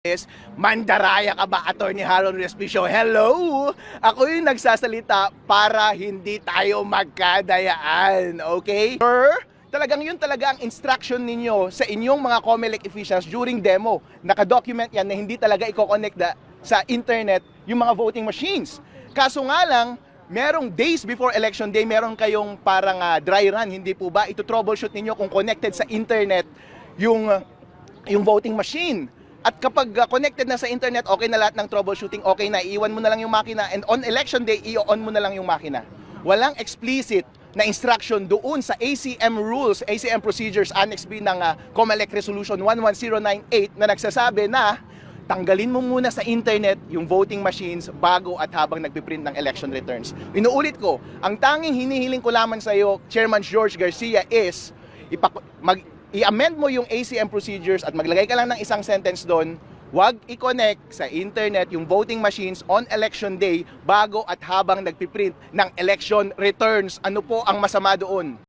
is, mandaraya ka ba, Attorney Haron Respicio? Hello! Ako yung nagsasalita para hindi tayo magkadayaan, okay? Sir, talagang yun talaga ang instruction ninyo sa inyong mga COMELEC officials during demo. Nakadocument yan na hindi talaga i-connect sa internet yung mga voting machines. Kaso nga lang, merong days before election day, meron kayong parang dry run, hindi po ba? Ito troubleshoot ninyo kung connected sa internet yung voting machine. At kapag connected na sa internet, okay na lahat ng troubleshooting, okay na, iiwan mo na lang yung makina, and on election day, i-on mo na lang yung makina. Walang explicit na instruction doon sa ACM rules, ACM procedures, Annex B ng COMELEC Resolution 11098 na nagsasabi na tanggalin mo muna sa internet yung voting machines bago at habang nagpiprint ng election returns. Inuulit ko, ang tanging hinihiling ko lamang sa iyo, Chairman George Garcia, is i-amend mo yung ACM procedures at maglagay ka lang ng isang sentence doon, huwag i-connect sa internet yung voting machines on election day bago at habang nagpiprint ng election returns. Ano po ang masama doon?